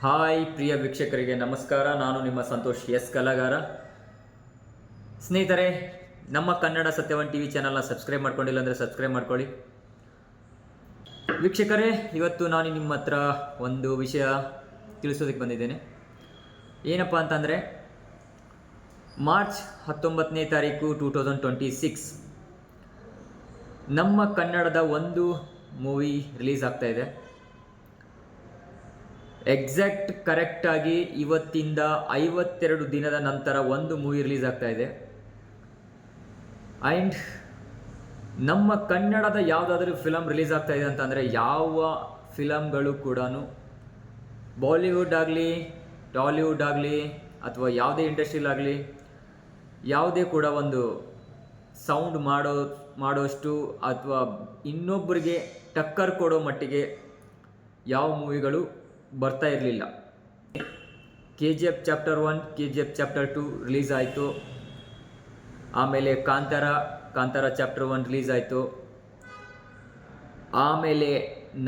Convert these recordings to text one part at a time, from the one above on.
Hi ಪ್ರಿಯ ವೀಕ್ಷಕರಿಗೆ ನಮಸ್ಕಾರ. ನಾನು ನಿಮ್ಮ ಸಂತೋಷ್ ಎಸ್ ಕಲಾಗಾರ. ಸ್ನೇಹಿತರೆ, ನಮ್ಮ ಕನ್ನಡ ಸತ್ಯವಾನ್ ಟಿವಿ ಚಾನಲ್ನ ಸಬ್ಸ್ಕ್ರೈಬ್ ಮಾಡ್ಕೊಂಡಿಲ್ಲ ಅಂದರೆ ಸಬ್ಸ್ಕ್ರೈಬ್ ಮಾಡ್ಕೊಳ್ಳಿ. ವೀಕ್ಷಕರೇ, ಇವತ್ತು ನಾನು ನಿಮ್ಮ ಹತ್ರ ಒಂದು ವಿಷಯ ತಿಳಿಸೋದಕ್ಕೆ ಬಂದಿದ್ದೇನೆ. ಏನಪ್ಪ ಅಂತಂದರೆ, ಮಾರ್ಚ್ 19ನೇ ತಾರೀಕು 2026 ನಮ್ಮ ಕನ್ನಡದ ಒಂದು ಮೂವಿ ರಿಲೀಸ್ ಆಗ್ತಾ ಇದೆ. ಎಕ್ಸಾಕ್ಟ್ ಕರೆಕ್ಟಾಗಿ ಇವತ್ತಿಂದ 52 ದಿನದ ನಂತರ ಒಂದು ಮೂವಿ ರಿಲೀಸ್ ಆಗ್ತಾ ಇದೆ. ಆ್ಯಂಡ್ ನಮ್ಮ ಕನ್ನಡದ ಯಾವುದಾದ್ರೂ ಫಿಲಮ್ ರಿಲೀಸ್ ಆಗ್ತಾ ಇದೆ ಅಂತಂದರೆ, ಯಾವ ಫಿಲಮ್ಗಳು ಕೂಡ ಬಾಲಿವುಡ್ ಆಗಲಿ, ಟಾಲಿವುಡ್ ಆಗಲಿ, ಅಥವಾ ಯಾವುದೇ ಇಂಡಸ್ಟ್ರಿಲಾಗಲಿ ಯಾವುದೇ ಕೂಡ ಒಂದು ಸೌಂಡ್ ಮಾಡೋಷ್ಟು ಅಥವಾ ಇನ್ನೊಬ್ಬರಿಗೆ ಟಕ್ಕರ್ ಕೊಡೋ ಮಟ್ಟಿಗೆ ಯಾವ ಮೂವಿಗಳು ಬರ್ತಾ ಇರಲಿಲ್ಲ. KGF chapter 1, KGF chapter 2 release ಆಯಿತು. ಆಮೇಲೆ ಕಾಂತಾರ ಚಾಪ್ಟರ್ 1 ರಿಲೀಸ್ ಆಯಿತು. ಆಮೇಲೆ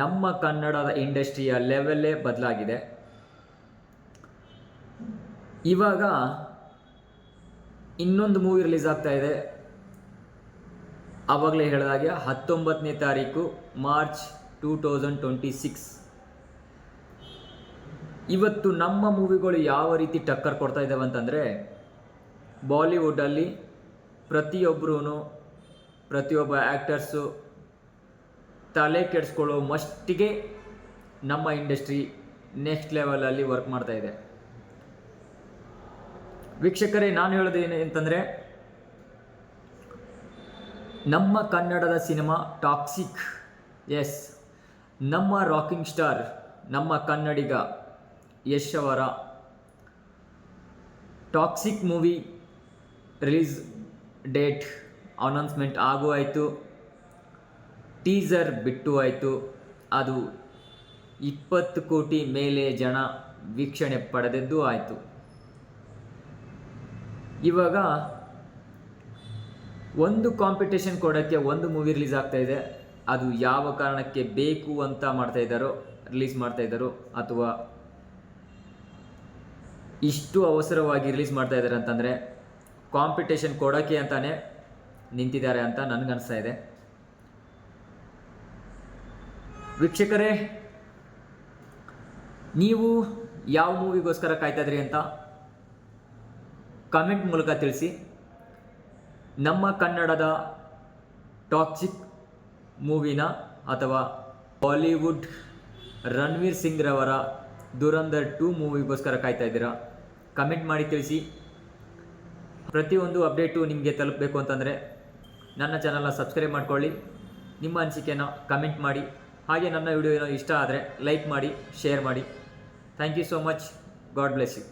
ನಮ್ಮ ಕನ್ನಡದ ಇಂಡಸ್ಟ್ರಿಯ ಲೆವೆಲ್ಲೇ ಬದಲಾಗಿದೆ. ಇವಾಗ ಇನ್ನೊಂದು ಮೂವಿ ರಿಲೀಸ್ ಆಗ್ತಾ ಇದೆ. ಆವಾಗಲೇ ಹೇಳಿದಾಗೆ 19ನೇ ತಾರೀಕು ಮಾರ್ಚ್ 2026. ಇವತ್ತು ನಮ್ಮ ಮೂವಿಗಳು ಯಾವ ರೀತಿ ಟಕ್ಕರ್ ಕೊಡ್ತಾ ಇದ್ದಾವೆ ಅಂತಂದರೆ, ಬಾಲಿವುಡ್ಡಲ್ಲಿ ಪ್ರತಿಯೊಬ್ಬ ಆ್ಯಕ್ಟರ್ಸು ತಲೆ ಕೆಡಿಸ್ಕೊಳ್ಳೋ ಮಷ್ಟಿಗೆ ನಮ್ಮ ಇಂಡಸ್ಟ್ರಿ ನೆಕ್ಸ್ಟ್ ಲೆವೆಲಲ್ಲಿ ವರ್ಕ್ ಮಾಡ್ತಾ ಇದೆ. ವೀಕ್ಷಕರೇ, ನಾನು ಹೇಳೋದೇನು ಅಂತಂದರೆ, ನಮ್ಮ ಕನ್ನಡದ ಸಿನಿಮಾ ಟಾಕ್ಸಿಕ್, ಎಸ್, ನಮ್ಮ ರಾಕಿಂಗ್ ಸ್ಟಾರ್, ನಮ್ಮ ಕನ್ನಡಿಗ ಯಶ್ ಅವರ toxic movie release date announcement ಆಗೂ ಆಯಿತು, ಟೀಸರ್ ಬಿಟ್ಟು ಆಯಿತು. ಅದು 20 ಕೋಟಿ ಮೇಲೆ ಜನ ವೀಕ್ಷಣೆ ಪಡೆದದ್ದು ಆಯಿತು. ಇವಾಗ ಒಂದು ಕಾಂಪಿಟೇಷನ್ ಕೊಡೋಕ್ಕೆ ಒಂದು ಮೂವಿ ರಿಲೀಸ್ ಆಗ್ತಾ ಇದೆ. ಅದು ಯಾವ ಕಾರಣಕ್ಕೆ ಬೇಕು ಅಂತ ರಿಲೀಸ್ ಮಾಡ್ತಾಯಿದ್ದಾರೋ, ಅಥವಾ ಇಷ್ಟು ಅವಸರವಾಗಿ ರಿಲೀಸ್ ಮಾಡ್ತಾ ಇದ್ದಾರೆ ಅಂತಂದರೆ ಕಾಂಪಿಟೇಷನ್ ಕೊಡೋಕ್ಕೆ ಅಂತಾನೆ ನಿಂತಿದ್ದಾರೆ ಅಂತ ನನಗನ್ನಿಸ್ತಾ ಇದೆ. ವೀಕ್ಷಕರೇ, ನೀವು ಯಾವ ಮೂವಿಗೋಸ್ಕರ ಕಾಯ್ತಾಯಿದ್ರಿ ಅಂತ ಕಮೆಂಟ್ ಮೂಲಕ ತಿಳಿಸಿ. ನಮ್ಮ ಕನ್ನಡದ ಟಾಕ್ಸಿಕ್ ಮೂವಿನ ಅಥವಾ ಬಾಲಿವುಡ್ ರಣವೀರ್ ಸಿಂಗ್ ರವರ ದುರಂಧರ್ 2 ಮೂವಿಗೋಸ್ಕರ ಕಾಯ್ತಾ ಇದ್ದೀರಾ? ಕಮೆಂಟ್ ಮಾಡಿ ತಿಳಿಸಿ. ಪ್ರತಿಯೊಂದು ಅಪ್ಡೇಟು ನಿಮಗೆ ತಲುಪಬೇಕು ಅಂತಂದರೆ ನನ್ನ ಚಾನಲ್ನ ಸಬ್ಸ್ಕ್ರೈಬ್ ಮಾಡ್ಕೊಳ್ಳಿ. ನಿಮ್ಮ ಅನಿಸಿಕೆನ ಕಮೆಂಟ್ ಮಾಡಿ. ಹಾಗೆ ನನ್ನ ವಿಡಿಯೋ ಇಷ್ಟ ಆದರೆ ಲೈಕ್ ಮಾಡಿ, ಶೇರ್ ಮಾಡಿ. Thank you so much. God bless you.